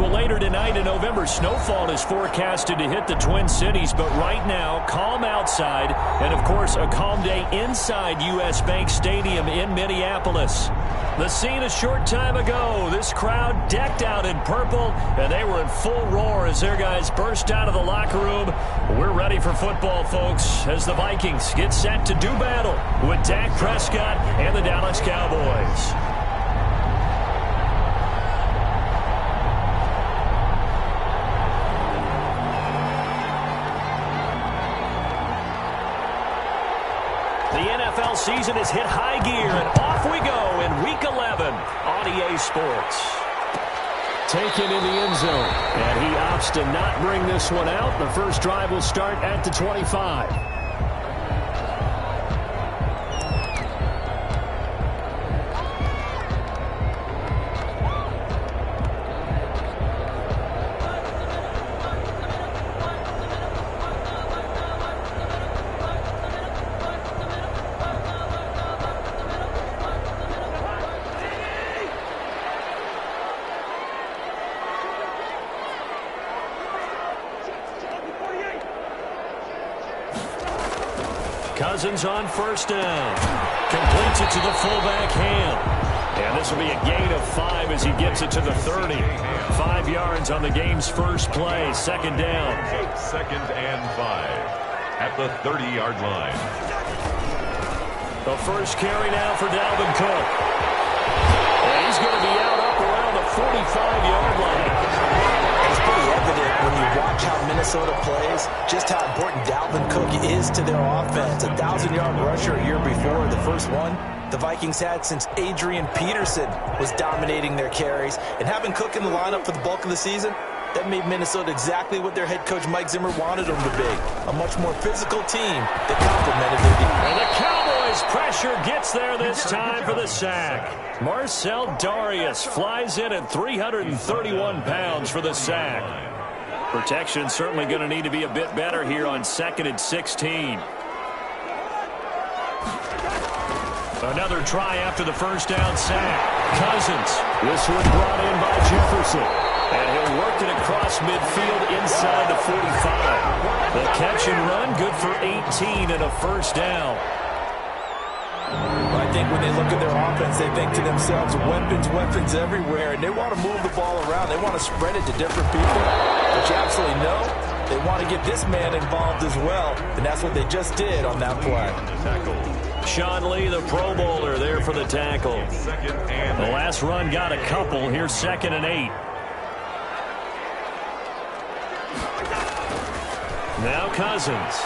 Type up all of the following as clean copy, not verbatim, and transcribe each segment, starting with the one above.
Well, later tonight in November, snowfall is forecasted to hit the Twin Cities, but right now, calm outside, and of course, a calm day inside U.S. Bank Stadium in Minneapolis. The scene a short time ago, this crowd decked out in purple, and they were in full roar as their guys burst out of the locker room. We're ready for football, folks, as the Vikings get set to do battle with Dak Prescott and the Dallas Cowboys. The NFL season has hit high gear, and off we go in Week 11 on EA Sports. Taken in the end zone, and he opts to not bring this one out. The first drive will start at the 25. Cousins on first down. Completes it to the fullback hand. And this will be a gain of 5 as he gets it to the 30. 5 yards on the game's first play. Second down. Second and 5 at the 30-yard line. The first carry now for Dalvin Cook. And he's going to be out up around the 45-yard line. It's pretty evident when you watch how Minnesota plays, just how important Dalvin Cook is to their offense. 1,000-yard rusher a year before, the first one the Vikings had since Adrian Peterson was dominating their carries. And having Cook in the lineup for the bulk of the season, that made Minnesota exactly what their head coach Mike Zimmer wanted them to be. A much more physical team that complemented their defense. And the Cowboys pressure gets there this time for the sack. Marcel Darius flies in at 331 pounds for the sack. Protection certainly going to need to be a bit better here on 2nd and 16. Another try after the first down sack. Cousins. This one brought in by Jefferson. And he'll work it across midfield inside the 45. The catch and run, good for 18 and a first down. I think when they look at their offense, they think to themselves, weapons everywhere, and they want to move the ball around. They want to spread it to different people. But you absolutely know they want to get this man involved as well, and that's what they just did on that play. Sean Lee, the Pro Bowler, there for the tackle. The last run got a couple. Here's 2nd and 8. Now Cousins.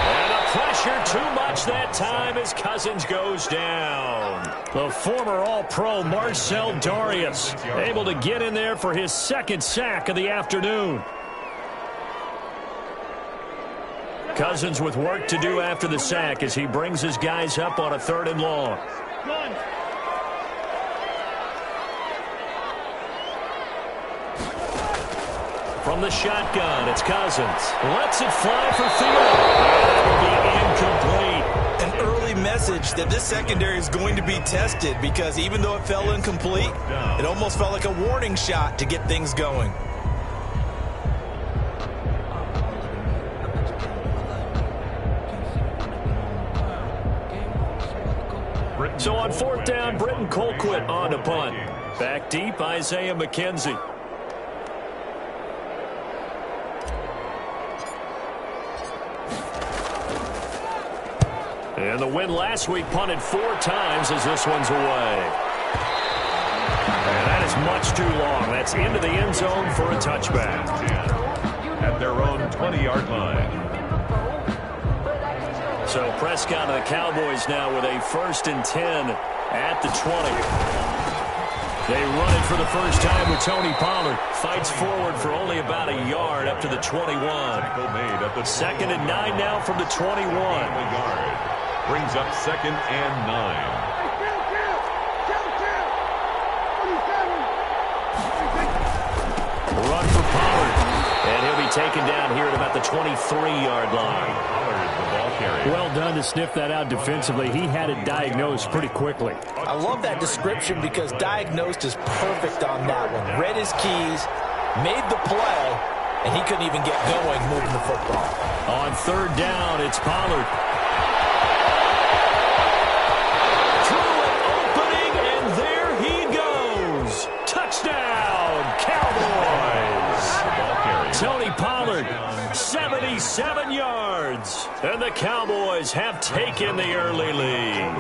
And the pressure too much that time as Cousins goes down. The former All-Pro Marcel Darius able to get in there for his second sack of the afternoon. Cousins with work to do after the sack as he brings his guys up on a 3rd and long. From the shotgun, it's Cousins. Lets it fly for Theo. That will be incomplete. An early message that this secondary is going to be tested because even though it fell incomplete, it almost felt like a warning shot to get things going. So on 4th down, Britton Colquitt on to punt. Back deep, Isaiah McKenzie. And the win last week punted 4 times as this one's away. And that is much too long. That's into the end zone for a touchback. At their own 20-yard line. So Prescott and the Cowboys now with a 1st and 10 at the 20. They run it for the first time with Tony Pollard. Fights forward for only about a yard up to the 21. 2nd and 9 now from the 21. Brings up 2nd and 9. Run for Pollard. And he'll be taken down here at about the 23-yard line. Pollard, the ball carrier. Well done to sniff that out defensively. He had it diagnosed pretty quickly. I love that description because diagnosed is perfect on that one. Read his keys, made the play, and he couldn't even get going moving the football. On third down, it's Pollard. Through an opening, and there he goes. Touchdown, Cowboys. Tony Pollard, 77 yards. And the Cowboys have taken the early lead.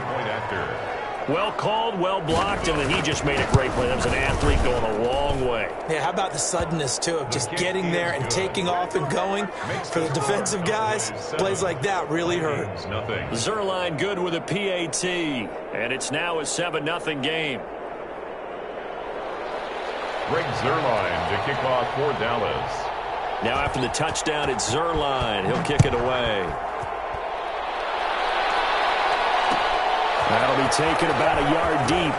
Well called, well blocked, and then he just made a great play. That was an athlete going a long way. Yeah, how about the suddenness, too, of just getting there and taking off and going? For the defensive guys, plays like that really hurt. Zerline good with a PAT, and it's now a 7-0 game. Greg Zerline to kick off for Dallas. Now after the touchdown, it's Zerline. He'll kick it away. That'll be taken about a yard deep.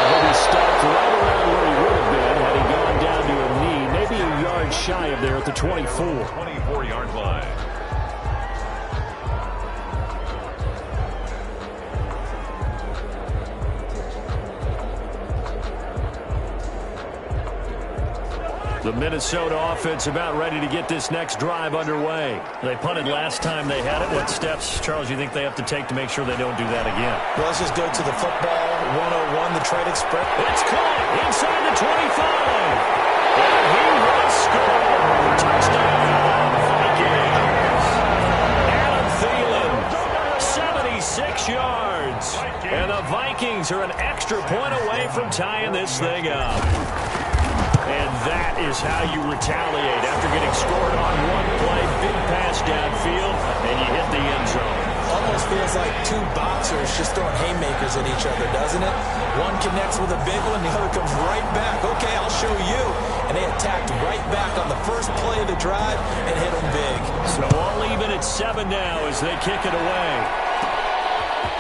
He'll be stopped right around where he would have been had he gone down to a knee, maybe a yard shy of there at the 24. 24-yard line. The Minnesota offense about ready to get this next drive underway. They punted last time they had it. What steps, Charles, you think they have to take to make sure they don't do that again? Well, let's just go to the football 101, the trade express. It's caught inside the 25. And he will score. Touchdown, Vikings. Adam Thielen, 76 yards. And the Vikings are an extra point away from tying this thing up. And that is how you retaliate after getting scored on one play, big pass downfield, and you hit the end zone. Almost feels like two boxers just throwing haymakers at each other, doesn't it? One connects with a big one, the other comes right back. Okay, I'll show you. And they attacked right back on the first play of the drive and hit them big. So all even at 7 now as they kick it away.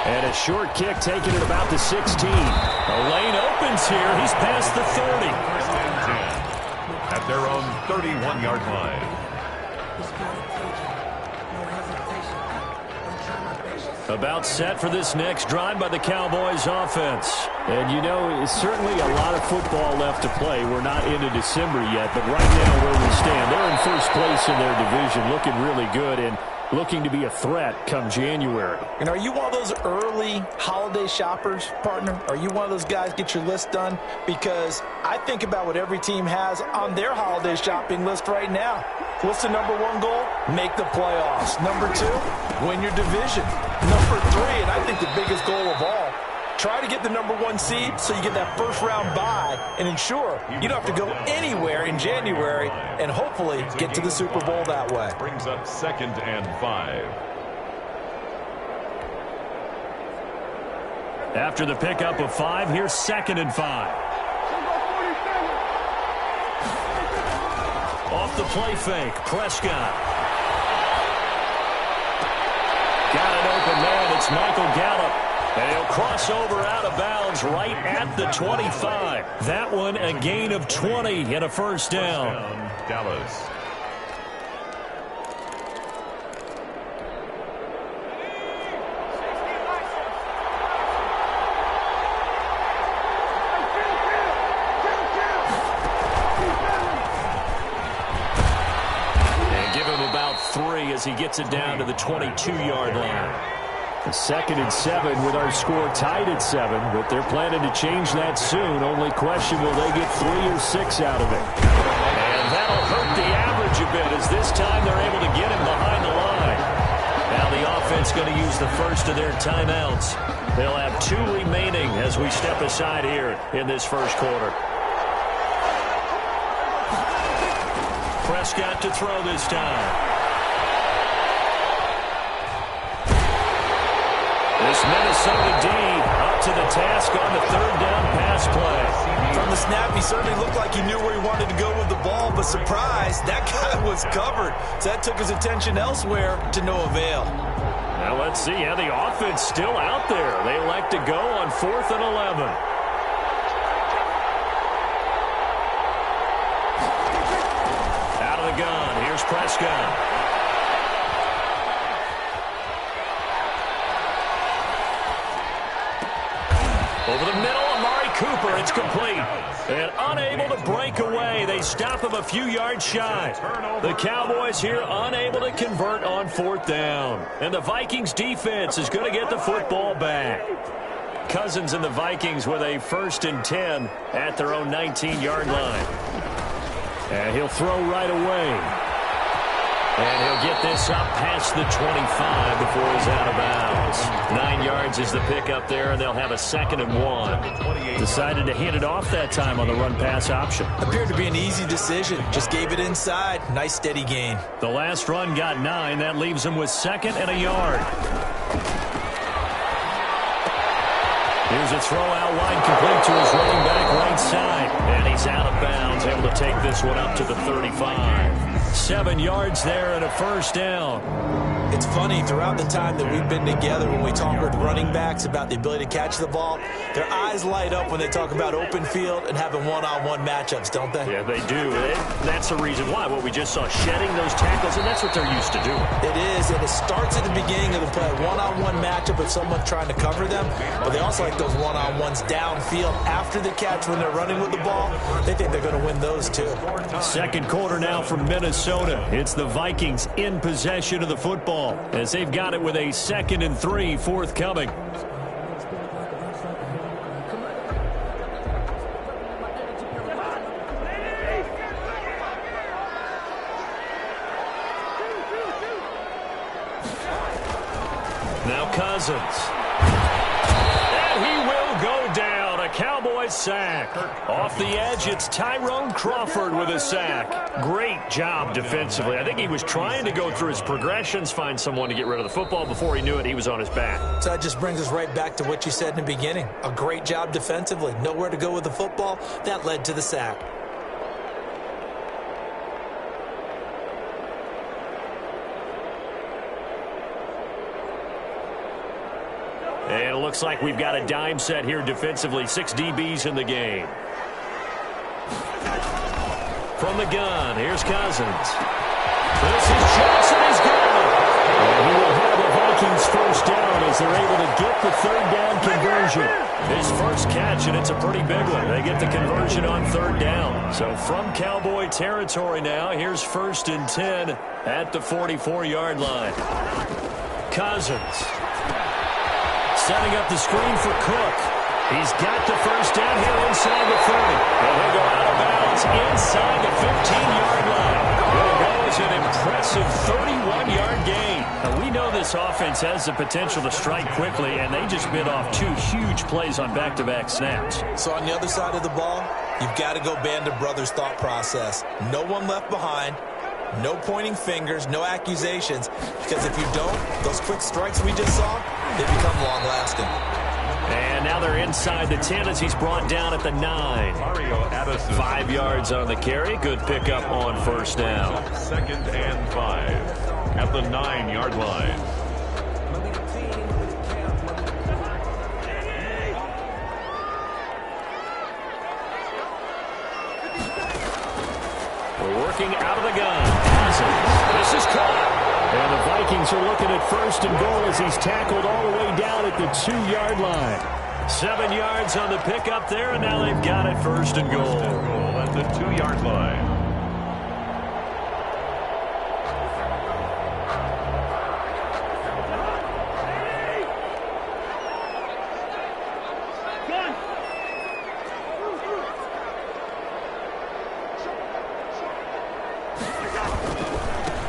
And a short kick taken at about the 16. The lane opens here. He's past the 30. At their own 31-yard line. About set for this next drive by the Cowboys offense. And you know, it's certainly a lot of football left to play. We're not into December yet, but right now where we stand, they're in first place in their division, looking really good and looking to be a threat come January. And are you one of those early holiday shoppers, partner? Are you one of those guys get your list done? Because I think about what every team has on their holiday shopping list right now. What's the number one goal? Make the playoffs. Number 2, win your division. Number 3, and I think the biggest goal of all, try to get the number 1 seed so you get that first round bye and ensure you don't have to go anywhere in January and hopefully get to the Super Bowl that way. Brings up 2nd and 5. After the pickup of 5, here's 2nd and 5. Off the play fake, Prescott. Got an open man, it's Michael Gallup. And he'll cross over out of bounds right at the 25. That one a gain of 20 and a first down. Dallas. And give him about 3 as he gets it down to the 22-yard line. 2nd and 7 with our score tied at 7, but they're planning to change that soon. Only question, will they get 3 or 6 out of it? And that'll hurt the average a bit as this time they're able to get him behind the line. Now the offense going to use the first of their timeouts. They'll have 2 remaining as we step aside here in this first quarter. Prescott to throw this time. This Minnesota D up to the task on the 3rd down pass play. From the snap, he certainly looked like he knew where he wanted to go with the ball, but surprise, that guy was covered. So that took his attention elsewhere to no avail. Now let's see how the offense still out there. They elect to go on 4th and 11. Out of the gun, here's Prescott. Cooper. It's complete. And unable to break away. They stop him a few yards shy. The Cowboys here unable to convert on fourth down. And the Vikings defense is going to get the football back. Cousins and the Vikings with a 1st and 10 at their own 19-yard line. And he'll throw right away. And he'll get this up past the 25 before he's out of bounds. 9 yards is the pickup there, and they'll have a 2nd and 1. Decided to hand it off that time on the run-pass option. Appeared to be an easy decision. Just gave it inside. Nice, steady gain. The last run got 9. That leaves him with 2nd and a yard. Here's a throw out wide, complete to his running back right side. And he's out of bounds, able to take this one up to the 35. 7 yards there and a 1st down. It's funny, throughout the time that we've been together, when we talk with running backs about the ability to catch the ball, their eyes light up when they talk about open field and having one-on-one matchups, don't they? Yeah, they do. That's the reason why. What we just saw, shedding those tackles, and that's what they're used to doing. It is, and it starts at the beginning of the play. One-on-one matchup if someone's trying to cover them, but they also like those one-on-ones downfield after the catch when they're running with the ball. They think they're going to win those, too. Second quarter now from Minnesota. It's the Vikings in possession of the football as they've got it with a 2nd and 3 forthcoming. Now Cousins. And he will go down. A Cowboys sack. Off the edge, it's Tyrone Crawford with a sack. Great job defensively. I think he was trying to go through his progressions, find someone to get rid of the football. Before he knew it, he was on his back. So that just brings us right back to what you said in the beginning. A great job defensively. Nowhere to go with the football. That led to the sack. And it looks like we've got a dime set here defensively. 6 DBs in the game. From the gun, here's Cousins. This is Johnson. He's got it. And he will have the Vikings first down as they're able to get the 3rd down conversion. His first catch, and it's a pretty big one. They get the conversion on 3rd down. So from Cowboy territory now, here's 1st and 10 at the 44-yard line. Cousins. Setting up the screen for Cook. He's got the first down here inside the 30. And he'll go out of bounds inside the 15-yard line. There goes an impressive 31-yard gain. Now, we know this offense has the potential to strike quickly, and they just bit off 2 huge plays on back-to-back snaps. So on the other side of the ball, you've got to go Band of Brothers thought process. No one left behind. No pointing fingers, no accusations, because if you don't, those quick strikes we just saw, they become long-lasting. And now they're inside the 10 as he's brought down at the 9. 5 yards on the carry. Good pickup on 1st down. 2nd and 5 at the 9-yard line. Working out of the gun. This is caught. And the Vikings are looking at 1st and goal as he's tackled all the way down at the 2-yard line. 7 yards on the pickup there, and now they've got it 1st and goal. At the 2-yard line.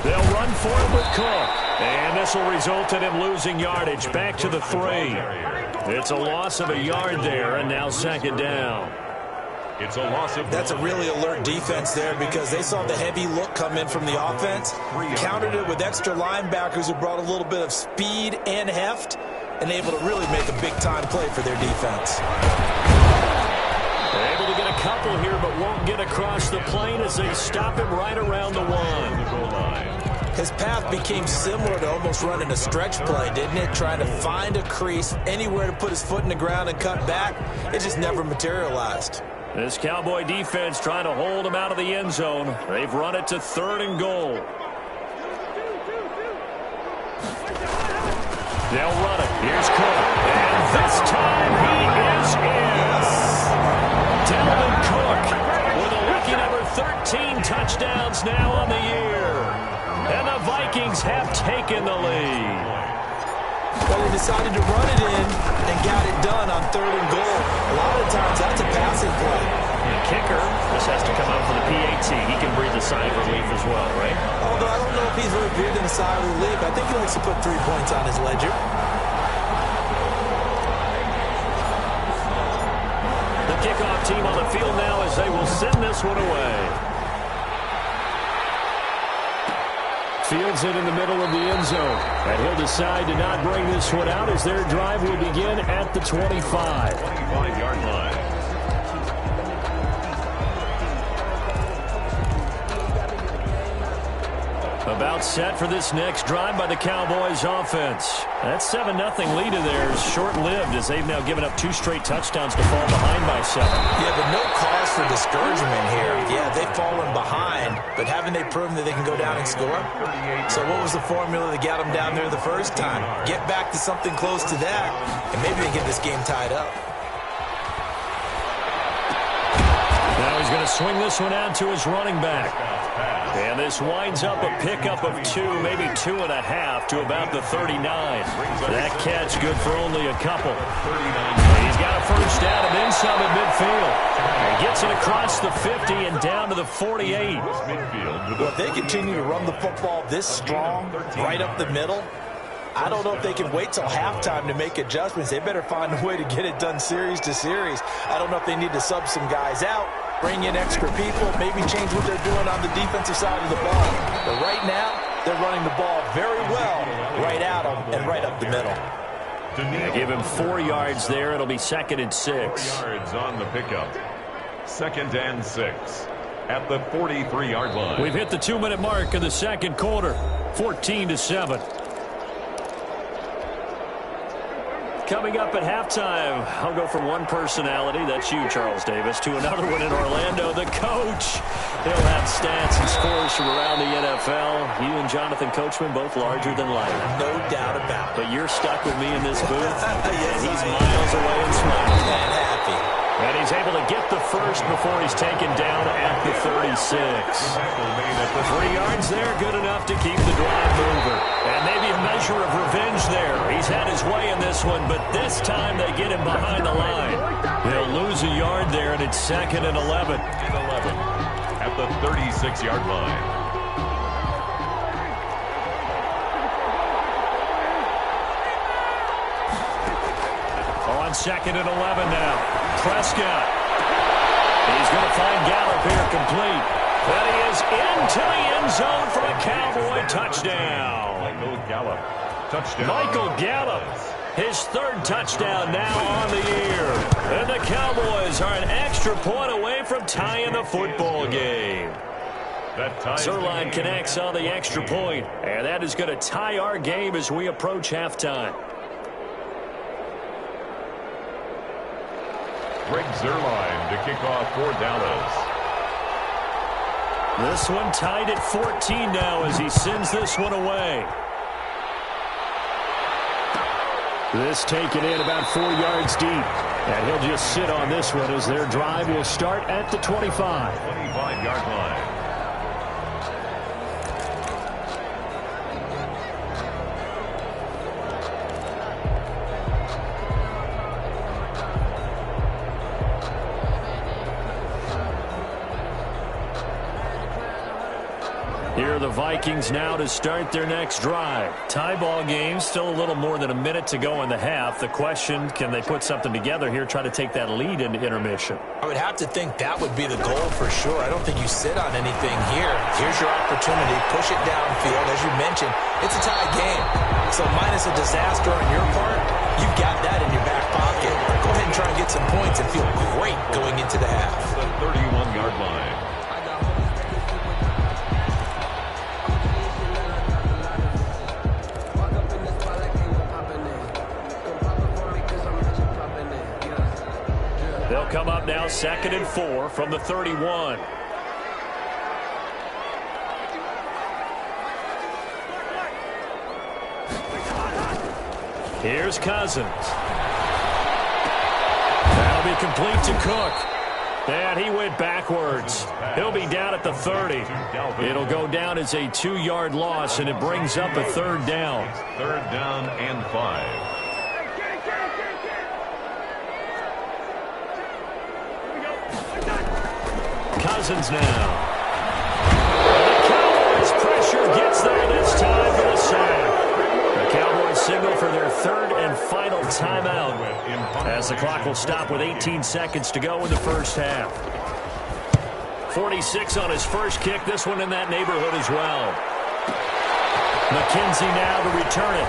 They'll run for it with Cook. And this will result in him losing yardage back to the 3. It's a loss of a yard there, and now 2nd down. It's a loss of... That's a really alert defense there because they saw the heavy look come in from the offense, countered it with extra linebackers who brought a little bit of speed and heft, and able to really make a big-time play for their defense. They're able to get a couple here, but won't get across the plane as they stop him right around the 1. His path became similar to almost running a stretch play, didn't it? Trying to find a crease, anywhere to put his foot in the ground and cut back. It just never materialized. This Cowboy defense trying to hold him out of the end zone. They've run it to 3rd and goal. They'll run it. Here's Cook. And this time he is in. have taken the lead. Well, they decided to run it in and got it done on 3rd and goal. A lot of times that's a passing play. The kicker just has to come out for the PAT. He can breathe a sigh of relief as well, right? Although I don't know if he's really breathing a sigh of relief. I think he likes to put 3 points on his ledger. The kickoff team on the field now as they will send this one away. Fields it in the middle of the end zone. And he'll decide to not bring this one out as their drive will begin at the 25. 25-yard line. About set for this next drive by the Cowboys offense. That 7-0 lead of theirs short-lived as they've now given up 2 straight touchdowns to fall behind by 7. Yeah, but no cause for discouragement here. Yeah, they've fallen behind, but haven't they proven that they can go down and score? So what was the formula that got them down there the first time? Get back to something close to that, and maybe they get this game tied up. Now he's going to swing this one out to his running back. And this winds up a pickup of 2, maybe 2.5 to about the 39. That catch good for only a couple. He's got a first down and then some at midfield. He gets it across the 50 and down to the 48. Well, if they continue to run the football this strong, right up the middle, I don't know if they can wait till halftime to make adjustments. They better find a way to get it done series to series. I don't know if they need to sub some guys out, bring in extra people, maybe change what they're doing on the defensive side of the ball. But right now, they're running the ball very well right at them and right up the middle. They give him 4 yards there. It'll be 2nd and 6. 4 yards on the pickup. 2nd and 6 at the 43-yard line. We've hit the 2-minute mark in the second quarter. 14-7. Coming up at halftime, I'll go from one personality, that's you, Charles Davis, to another one in Orlando, the coach. He'll have stats and scores from around the NFL. You and Jonathan Coachman, both larger than life. No doubt about it. But you're stuck with me in this booth, and he's miles away and smiling. And happy. And he's able to get the first before he's taken down at the 36. 3 yards there, good enough to keep the drive moving. And maybe a measure of revenge there. He's had his way in this one, but this time they get him behind the line. He'll lose a yard there, and it's 2nd and 11. At the 36-yard line. On 2nd and 11 now. Prescott. He's going to find Gallup here complete. But he is into the end zone for a Cowboy touchdown. Michael Gallup. Touchdown. Michael Gallup. His 3rd touchdown now on the year. And the Cowboys are an extra point away from tying the football game. Zerline connects on the extra point. And that is going to tie our game as we approach halftime. Greg Zerline to kick off for Dallas. This one tied at 14 now as he sends this one away. This taken in about 4 yards deep. And he'll just sit on this one as their drive will start at the 25. 25-yard line. Here are the Vikings now to start their next drive. Tie ball game, still a little more than a minute to go in the half. The question, can they put something together here, try to take that lead into intermission? I would have to think that would be the goal for sure. I don't think you sit on anything here. Here's your opportunity. Push it downfield. As you mentioned, it's a tie game. So minus a disaster on your part, you've got that in your back pocket. Go ahead and try and get some points and feel great going into the half. The 31-yard line. They'll come up now 2nd and 4 from the 31. Here's Cousins. That'll be complete to Cook. And he went backwards. He'll be down at the 30. It'll go down as a 2-yard loss, and it brings up a third down. Third down and 5. Cousins now. The Cowboys pressure gets there this time for the sack. The Cowboys signal for their third and final timeout as the clock will stop with 18 seconds to go in the first half. 46 on his first kick. This one in that neighborhood as well. McKenzie now to return it.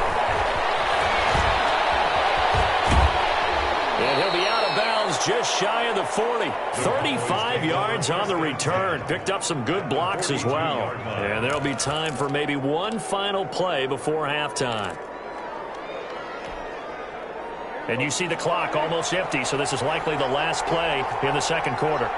And he'll be out of bounds just shy of the 40. 35 yards on the return. Picked up some good blocks as well. And there'll be time for maybe one final play before halftime. And you see the clock almost empty, so this is likely the last play in the second quarter.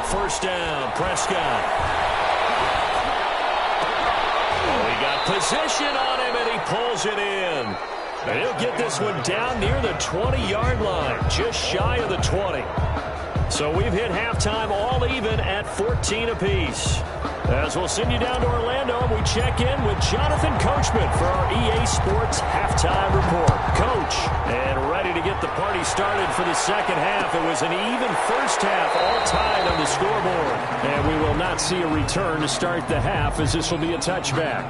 First down, Prescott. Oh, he got position on him, and he pulls it in. And he'll get this one down near the 20-yard line, just shy of the 20. So we've hit halftime all even at 14 apiece. As we'll send you down to Orlando, and we check in with Jonathan Coachman for our EA Sports Halftime Report. Coach, and ready to get the party started for the second half. It was an even first half, all tied on the scoreboard. And we will not see a return to start the half, as this will be a touchback.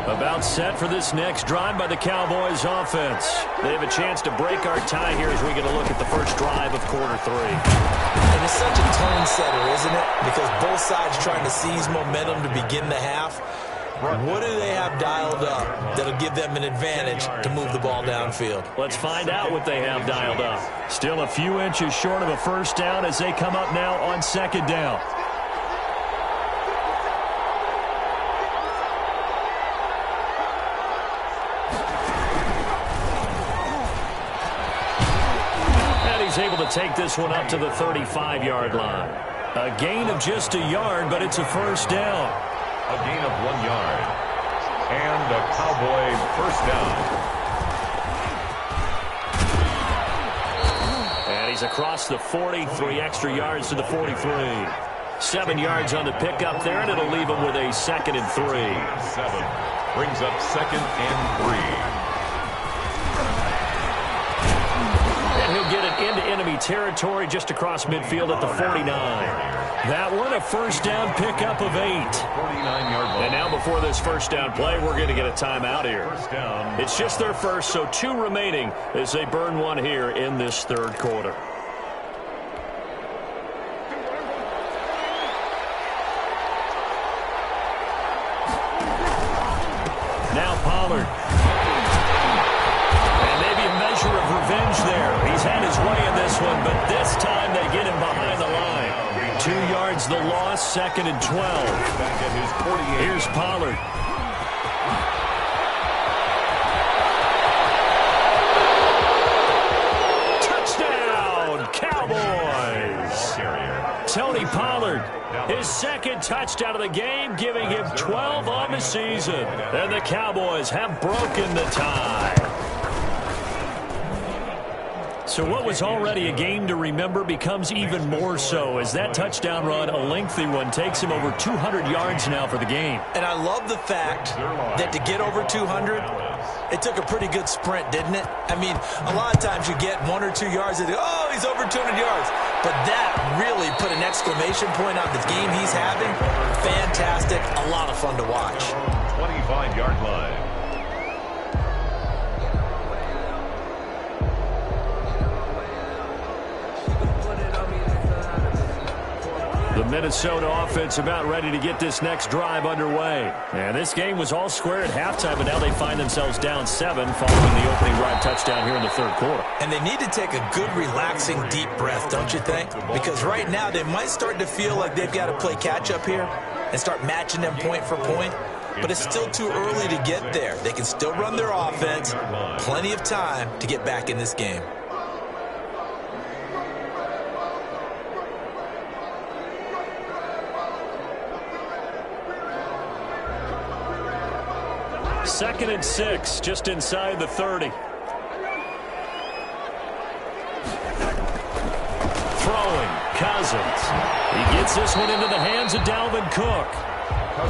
About set for this next drive by the Cowboys offense. They have a chance to break our tie here as we get a look at the first drive of quarter 3. And it's such a tone setter, isn't it? Because both sides trying to seize momentum to begin the half. What do they have dialed up that'll give them an advantage to move the ball downfield? Let's find out what they have dialed up. Still a few inches short of a first down as they come up now on second down. Able to take this one up to the 35-yard line. A gain of just a yard, but it's a first down. A gain of 1 yard. And a Cowboy first down. And he's across the 40, 3 extra yards to the 43. 7 yards on the pickup there, and it'll leave him with a 2nd and 3. 7 brings up 2nd and 3. He'll get it into enemy territory just across midfield at the 49. That one, a first down pickup of 8. 49-yard line. And now before this first down play, we're going to get a timeout here. It's just their first, so 2 remaining as they burn one here in this third quarter. Now Pollard. Of revenge there. He's had his way in this one, but this time they get him behind the line. 2 yards the loss, 2nd and 12. Back at his 48. Here's Pollard. Touchdown, Cowboys! Tony Pollard, his 2nd touchdown of the game, giving him 12 on the season. And the Cowboys have broken the tie. So what was already a game to remember becomes even more so as that touchdown run, a lengthy one, takes him over 200 yards now for the game. And I love the fact that to get over 200, it took a pretty good sprint, didn't it? I mean, a lot of times you get 1 or 2 yards and oh, he's over 200 yards. But that really put an exclamation point on the game he's having. Fantastic. A lot of fun to watch. 25-yard line. The Minnesota offense about ready to get this next drive underway. And this game was all square at halftime, but now they find themselves down 7 following the opening drive touchdown here in the third quarter. And they need to take a good, relaxing, deep breath, don't you think? Because right now they might start to feel like they've got to play catch-up here and start matching them point for point. but it's still too early to get there. They can still run their offense. Plenty of time to get back in this game. Second and 6, just inside the 30. Throwing, Cousins. He gets this one into the hands of Dalvin Cook.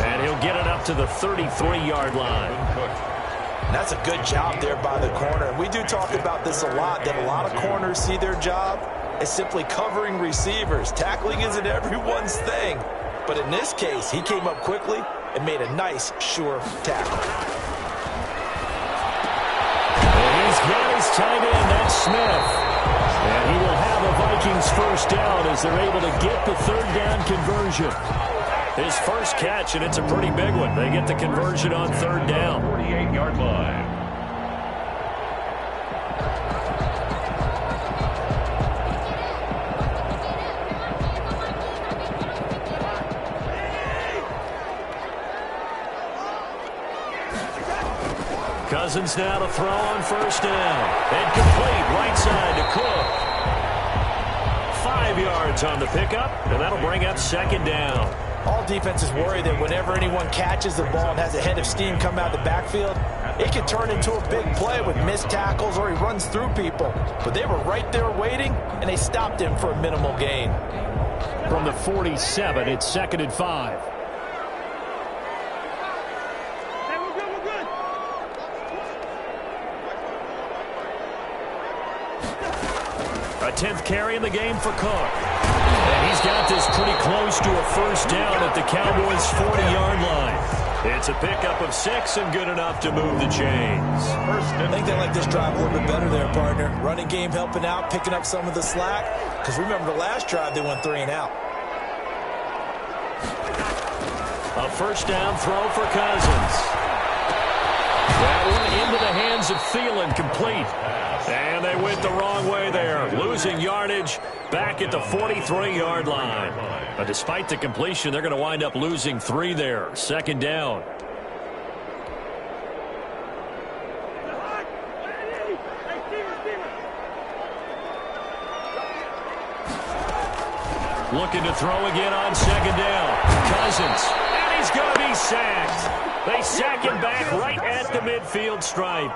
And he'll get it up to the 33-yard line. That's a good job there by the corner. And we do talk about this a lot, that a lot of corners see their job as simply covering receivers. Tackling isn't everyone's thing. But in this case, he came up quickly and made a nice, sure tackle. And he's got his tight end, that's Smith. And he will have a Vikings first down as they're able to get the third down conversion. His first catch, and it's a pretty big one. They get the conversion on third down. 48-yard line. Cousins now to throw on first down. And complete right side to Cook. 5 yards on the pickup, and that'll bring up second down. All defenses worry that whenever anyone catches the ball and has a head of steam come out of the backfield, it can turn into a big play with missed tackles or he runs through people. But they were right there waiting, and they stopped him for a minimal gain. From the 47, it's second and 5. A 10th carry in the game for Cook. And he's got this pretty close to a first down at the Cowboys' 40-yard line. It's a pickup of 6 and good enough to move the chains. I think they like this drive a little bit better there, partner. Running game helping out, picking up some of the slack. Because remember the last drive, they went 3 and out. A first down throw for Cousins. That one into the hands of Thielen, complete. And they went the wrong way there, losing yardage back at the 43-yard line. But despite the completion, they're going to wind up losing 3 there. Second down. Looking to throw again on second down. Cousins, and he's going to be sacked. They sack him back right at the midfield stripe.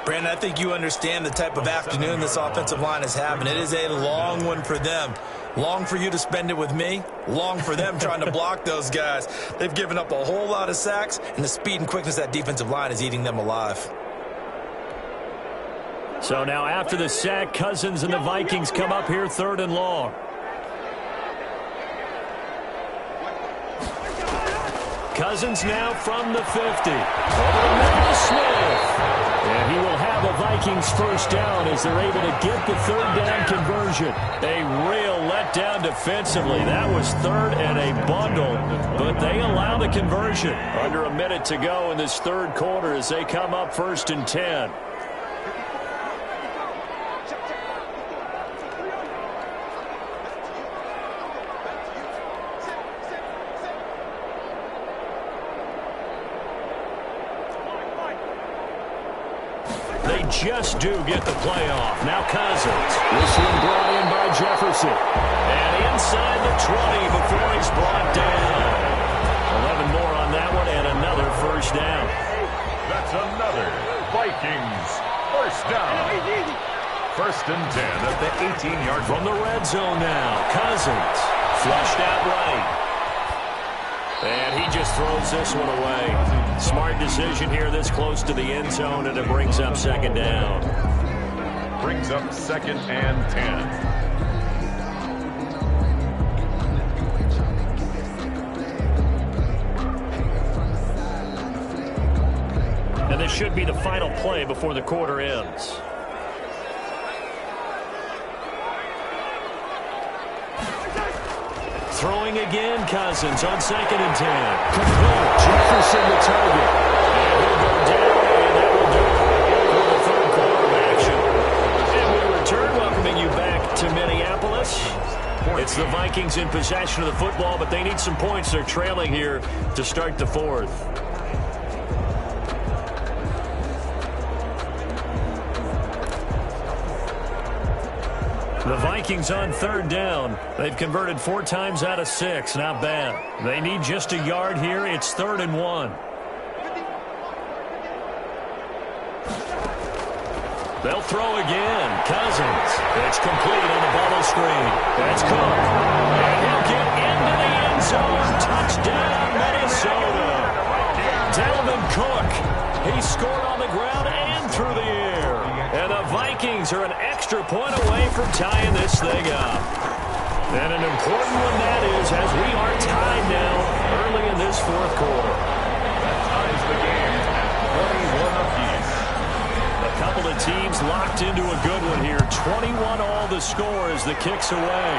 Brandon, I think you understand the type of afternoon this offensive line is having. It is a long one for them. Long for you to spend it with me. Long for them trying to block those guys. They've given up a whole lot of sacks, and the speed and quickness of that defensive line is eating them alive. So now after the sack, Cousins and the Vikings come up here third and long. Cousins now from the 50. Over the middle to Smith. And he will have a Vikings first down as they're able to get the third down conversion. A real letdown defensively. That was third and a bundle, but they allow the conversion. Under a minute to go in this third quarter as they come up first and 10. Just do get the play off. Now Cousins. Whistling brought in by Jefferson. And inside the 20 before he's brought down. 11 more on that one and another first down. That's another Vikings first down. First and 10 at the 18-yard from the red zone now. Cousins flushed out right. And he just throws this one away. Smart decision here this close to the end zone, and it brings up second down. Brings up second and 10. And this should be the final play before the quarter ends. Throwing again, Cousins on second and 10. Complete. Jefferson the target. And he'll go down, and that will do it for the third quarter of action. And we return, welcoming you back to Minneapolis. It's the Vikings in possession of the football, but they need some points. They're trailing here to start the fourth. The Vikings on third down. They've converted 4 times out of 6. Not bad. They need just a yard here. It's 3rd and 1. They'll throw again. Cousins. It's complete on the bubble screen. That's Cook. And he'll get into the end zone. Touchdown, Minnesota. Dalvin Cook. He scored on the ground and through the air. And the Vikings are an extra point away from tying this thing up. And an important one that is, as we are tied now early in this 4th quarter. That ties the game at 21 apiece. A couple of teams locked into a good one here. 21 all the score as the kick's away.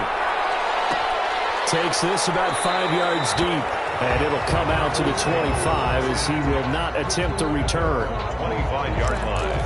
Takes this about 5 yards deep. And it'll come out to the 25 as he will not attempt to return. 25-yard line.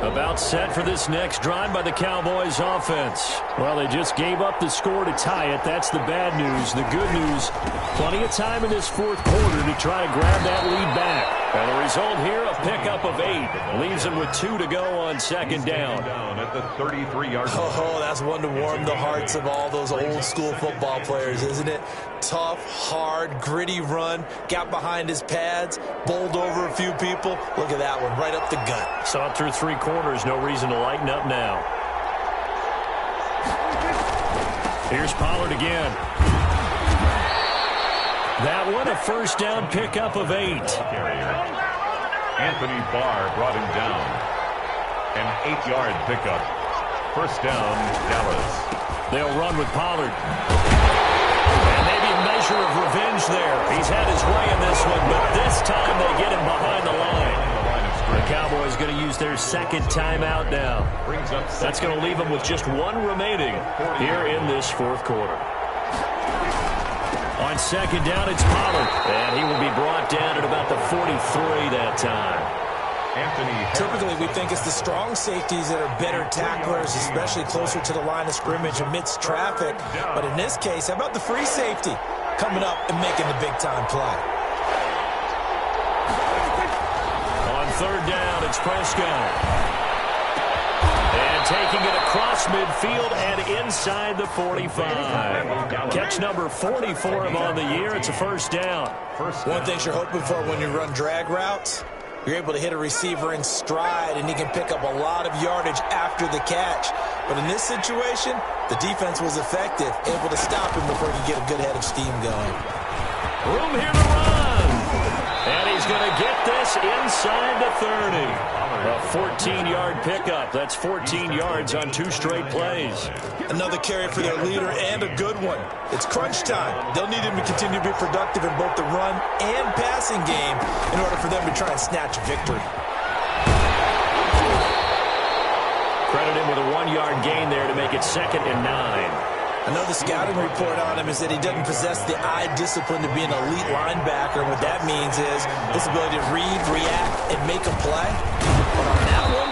About set for this next drive by the Cowboys offense. Well, they just gave up the score to tie it. That's the bad news. The good news, plenty of time in this 4th quarter to try to grab that lead back. And the result here, a pickup of 8. Leaves them with 2 to go on 2nd down. Down at the 33-yard line. Oh, that's one to warm the hearts of all those old-school football players, isn't it? Tough, hard, gritty run. Got behind his pads, bowled over a few people. Look at that one, right up the gut. Saw it through 3 quarters. No reason to lighten up now. Here's Pollard again. That one, a 1st down pickup of 8. Anthony Barr brought him down. An 8-yard pickup. 1st down, Dallas. They'll run with Pollard. And maybe a measure of revenge there. He's had his way in this one, but this time they get him behind the line. The Cowboys going to use their 2nd timeout now. That's going to leave them with just 1 remaining here in this 4th quarter. On 2nd down, it's Pollard. And he will be brought down at about the 43 that time. Typically, we think it's the strong safeties that are better tacklers, especially closer to the line of scrimmage amidst traffic. But in this case, how about the free safety coming up and making the big-time play? On 3rd down, it's Prescott. And taking it across midfield and inside the 45. Catch number 44 of on the year. It's a 1st down. One thing you're hoping for when you run drag routes, you're able to hit a receiver in stride, and he can pick up a lot of yardage after the catch. But in this situation, the defense was effective, able to stop him before he could get a good head of steam going. Room here to run. And he's going to get this inside the 30. A 14-yard pickup. That's 14 yards on 2 straight plays. Another carry for their leader and a good one. It's crunch time. They'll need him to continue to be productive in both the run and passing game in order for them to try and snatch victory. Credit him with a 1-yard gain there to make it 2nd and 9. I know the scouting report on him is that he doesn't possess the eye discipline to be an elite linebacker. And what that means is his ability to read, react, and make a play. But on that one,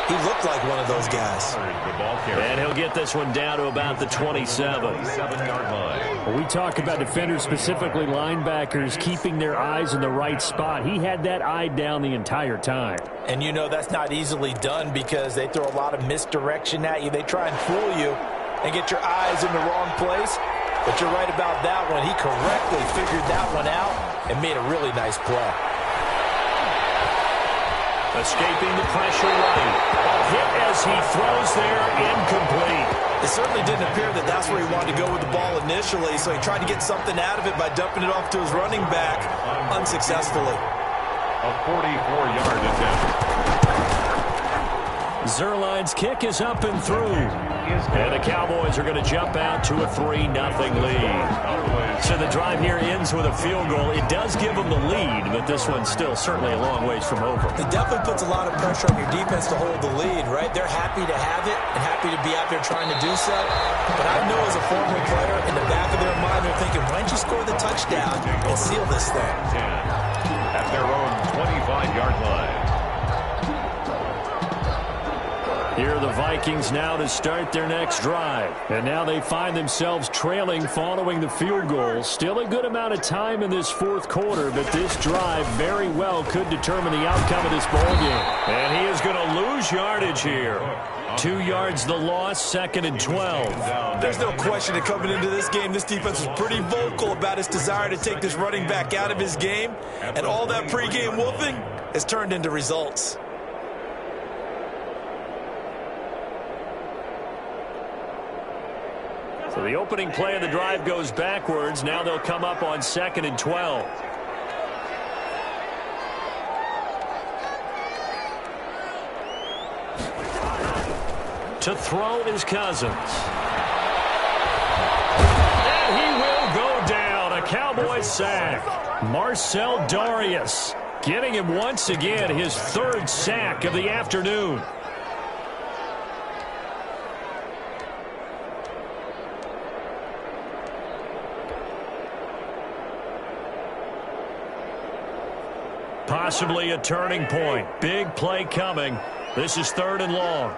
he looked like one of those guys. And he'll get this one down to about the 27. When we talk about defenders, specifically linebackers, keeping their eyes in the right spot, he had that eye down the entire time. And you know that's not easily done because they throw a lot of misdirection at you. They try and fool you and get your eyes in the wrong place. But you're right about that one. He correctly figured that one out and made a really nice play. Escaping the pressure right. A hit as he throws there, incomplete. It certainly didn't appear that that's where he wanted to go with the ball initially, so he tried to get something out of it by dumping it off to his running back unsuccessfully. A 44-yard attempt. Zerline's kick is up and through. And the Cowboys are going to jump out to a 3-0 lead. So the drive here ends with a field goal. It does give them the lead, but this one's still certainly a long ways from over. It definitely puts a lot of pressure on your defense to hold the lead, right? They're happy to have it and happy to be out there trying to do so. But I know as a former player, in the back of their mind, they're thinking, why don't you score the touchdown and seal this thing? At their own 25-yard line. Here are the Vikings now to start their next drive. And now they find themselves trailing following the field goal. Still a good amount of time in this fourth quarter, but this drive very well could determine the outcome of this ball game. And he is going to lose yardage here. 2 yards the loss, 2nd and 12. There's no question that coming into this game, this defense was pretty vocal about its desire to take this running back out of his game. And all that pregame wolfing has turned into results. So the opening play of the drive goes backwards. Now they'll come up on 2nd and 12. To throw is Cousins. And he will go down. A Cowboys sack. Marcel Darius getting him once again his 3rd sack of the afternoon. Possibly a turning point. Big play coming. This is 3rd and long.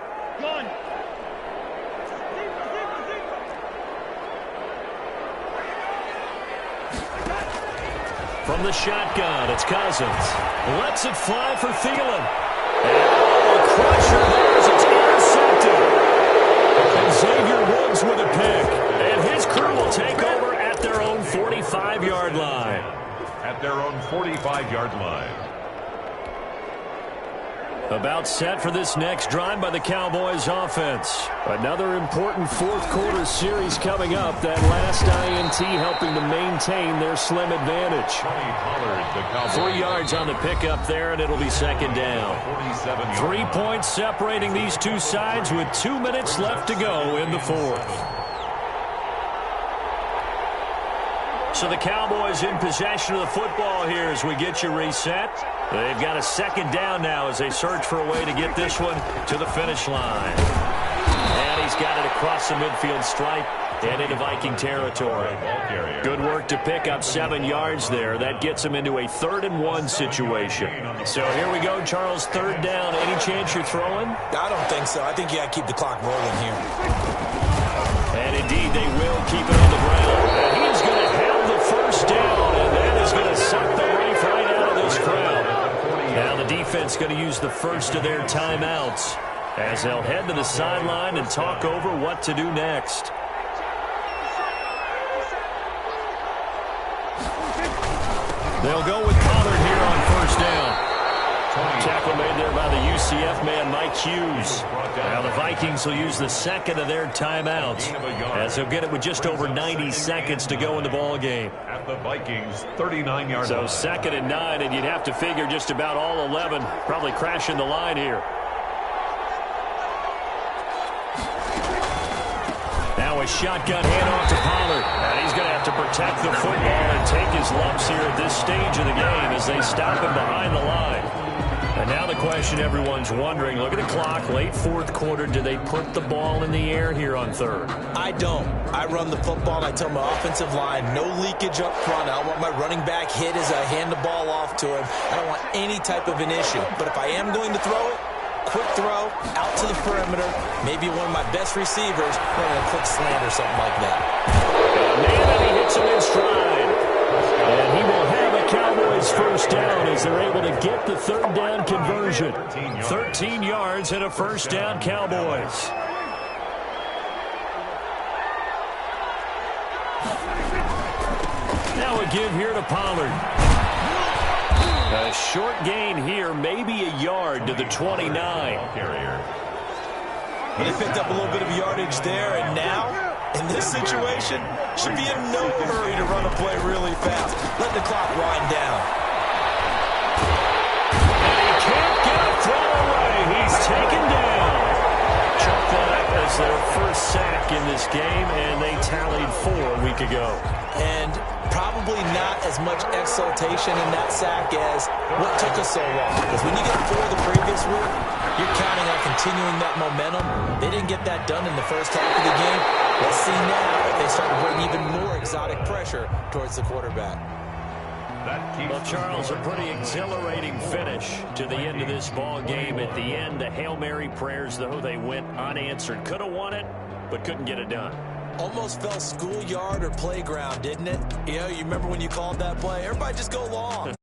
From the shotgun, it's Cousins. Lets it fly for Thielen. And a crusher there as it's intercepted. And Xavier Woods with a pick. And his crew will take over at their own 45-yard line. At their own 45-yard line. About set for this next drive by the Cowboys offense. Another important fourth quarter series coming up. That last INT helping to maintain their slim advantage. 3 yards on the pickup there, and it'll be 2nd down. 3 points separating these two sides with 2 minutes left to go in the fourth. So the Cowboys in possession of the football here as we get you reset. They've got a 2nd down now as they search for a way to get this one to the finish line. And he's got it across the midfield stripe and into Viking territory. Good work to pick up 7 yards there. That gets him into a 3rd and 1 situation. So here we go, Charles, 3rd down. Any chance you're throwing? I don't think so. I think you got to keep the clock rolling here. And indeed, they will keep it on the ground. And he's going to have the 1st down, and that is going to suck the life right out of this crowd. Now the defense going to use the first of their timeouts as they'll head to the sideline and talk over what to do next. They'll go with Pollard here on 1st down. Tackle made there by the UCF man, Mike Hughes. Now the Vikings will use the 2nd of their timeouts as they'll get it with just over 90 seconds to go in the ball game. At the Vikings 39-yard So line. 2nd and 9, and you'd have to figure just about all 11 probably crashing the line here. Now a shotgun handoff to Pollard. And he's going to have to protect the football and take his lumps here at this stage of the game as they stop him behind the line. And now the question everyone's wondering, look at the clock, late fourth quarter, do they put the ball in the air here on 3rd? I don't. I run the football, and I tell my offensive line, no leakage up front. I don't want my running back hit as I hand the ball off to him. I don't want any type of an issue. But if I am going to throw it, quick throw, out to the perimeter, maybe one of my best receivers running a quick slant or something like that. And he hits him in stride. And he will have a Cowboys 1st down as they're able to get the 3rd down conversion. 13 yards and a 1st down, Cowboys. Now a give here to Pollard. A short gain here, maybe a yard to the 29. They picked up a little bit of yardage there, and now, in this situation, should be in no hurry to run a play really fast. Let the clock wind down. And he can't get a throw away. He's taken down. Chuck that up as their 1st sack in this game, and they tallied 4 a week ago. And probably not as much exultation in that sack as what took us so long. Because when you get 4 the previous week, you're counting on continuing that momentum. They didn't get that done in the first half of the game. Let's see now if they start to bring even more exotic pressure towards the quarterback. That keeps Well, Charles, a pretty exhilarating finish to the end of this ball game. At the end, the Hail Mary prayers, though, they went unanswered. Could have won it, but couldn't get it done. Almost felt schoolyard or playground, didn't it? You know, you remember when you called that play? Everybody just go long.